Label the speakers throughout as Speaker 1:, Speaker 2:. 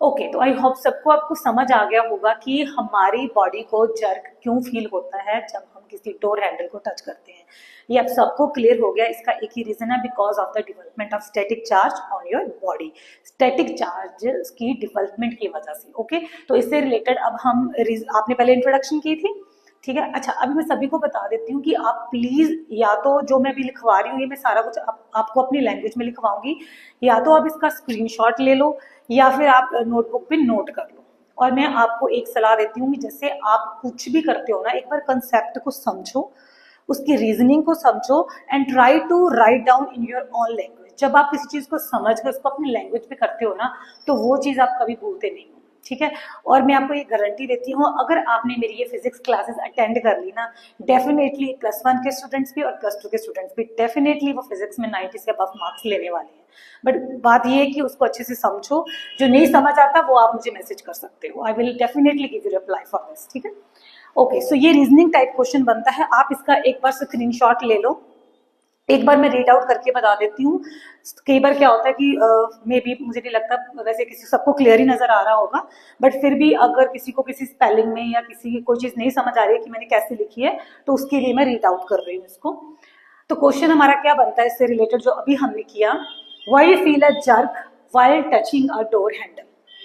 Speaker 1: Okay, तो I hope सबको आपको समझ आ गया होगा कि हमारी बॉडी को जर्क क्यों फील होता है जब हम किसी डोर हैंडल को टच करते हैं। ये अब सबको क्लियर हो गया। इसका एक ही रीजन है, because of the development of static charge on your body, static charge की डेवलपमेंट की वजह से। ओके, तो इससे रिलेटेड अब हम आपने पहले इंट्रोडक्शन की थी, ठीक है। अच्छा, अभी मैं सभी को बता देती हूँ कि आप प्लीज, या तो जो मैं अभी लिखवा रही हूँ ये मैं सारा कुछ आपको अपनी लैंग्वेज में लिखवाऊंगी, या तो आप इसका स्क्रीनशॉट ले लो या फिर आप नोटबुक पे नोट कर लो। और मैं आपको एक सलाह देती हूँ कि जैसे आप कुछ भी करते हो ना, एक बार कंसेप्ट को समझो, उसकी रीजनिंग को समझो and try to write down in your own language. जब आप किसी चीज को समझ कर उसको अपनी लैंग्वेज पे करते हो ना, तो वो चीज आप कभी भूलते नहीं हो, ठीक है। और मैं आपको ये गारंटी देती हूँ, अगर आपने मेरी ये फिजिक्स क्लासेस अटेंड कर ली ना, डेफिनेटली +1 के स्टूडेंट्स भी और +2 के स्टूडेंट्स भी डेफिनेटली वो फिजिक्स में 90 से अबव मार्क्स लेने वाले हैं। बट बात ये है कि उसको अच्छे से समझो। जो नहीं समझ आता वो आप मुझे मैसेज कर सकते हो, I will definitely give you reply for this, ठीक है। ओके, सो ये रीजनिंग टाइप क्वेश्चन बनता है। आप इसका एक बार स्क्रीनशॉट ले लो, एक बार मैं रीड आउट करके बता देती हूँ। कई बार क्या होता है कि मे बी, मुझे नहीं लगता वैसे किसी सबको क्लियर ही नजर आ रहा होगा, बट फिर भी अगर किसी को किसी स्पेलिंग में या किसी की कोई चीज नहीं समझ आ रही है कि मैंने कैसे लिखी है, तो उसके लिए मैं रीड आउट कर रही हूँ इसको। तो क्वेश्चन हमारा क्या बनता है इससे रिलेटेड जो अभी हमने किया, why you feel a jerk while touching a door handle,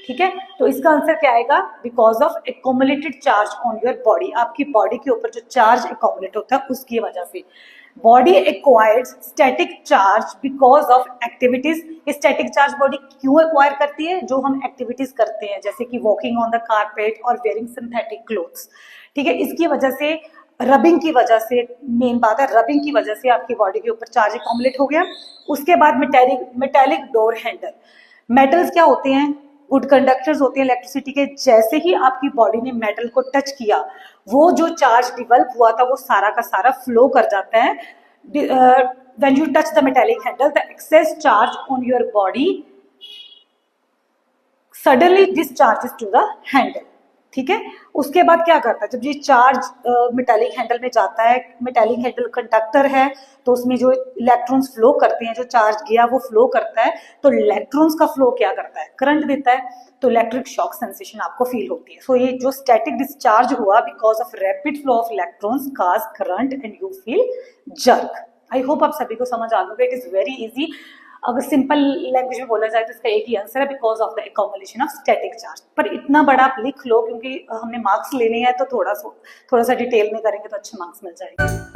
Speaker 1: ठीक है। तो इसका आंसर क्या आएगा, because of accumulated charge on your body. आपकी बॉडी के ऊपर जो चार्ज एक्यूमुलेट होता है उसकी वजह से body acquires static charge because of activities. Static charge body क्यों एक्वायर करती है, जो हम एक्टिविटीज करते हैं जैसे कि वॉकिंग ऑन द कारपेट और वेयरिंग सिंथेटिक क्लोथ्स, ठीक है। इसकी वजह से, रबिंग की वजह से, मेन बात है रबिंग की वजह से आपकी बॉडी के ऊपर चार्ज एक्यूमुलेट हो गया। उसके बाद मेटेलिक डोर हैंडल। मेटल्स क्या होते हैं, गुड कंडक्टर्स होते हैं इलेक्ट्रिसिटी के। जैसे ही आपकी बॉडी ने मेटल को टच किया, वो जो चार्ज डिवेल्प हुआ था वो सारा का सारा फ्लो कर जाता है। When you touch the metallic handle, the excess charge on your body suddenly discharges to the handle, ठीक है। उसके बाद क्या करता है, जब ये चार्ज मेटालिक हैंडल में जाता है, मेटालिक हैंडल कंडक्टर है, तो उसमें जो इलेक्ट्रॉन्स फ्लो करते हैं, जो चार्ज गया वो फ्लो करता है, तो इलेक्ट्रॉन्स का फ्लो क्या करता है, करंट देता है, तो इलेक्ट्रिक शॉक सेंसेशन आपको फील होती है। सो ये जो स्टैटिक डिस्चार्ज हुआ because of rapid flow of electrons cause current and you feel jerk. I hope आप सभी को समझ आ गया। It is very easy. अगर सिंपल लैंग्वेज में बोला जाए तो इसका एक ही आंसर है, because of the accumulation of static charge. पर इतना बड़ा आप लिख लो क्योंकि हमने मार्क्स लेने हैं, तो थोड़ा सा डिटेल में करेंगे तो अच्छे मार्क्स मिल जाएंगे।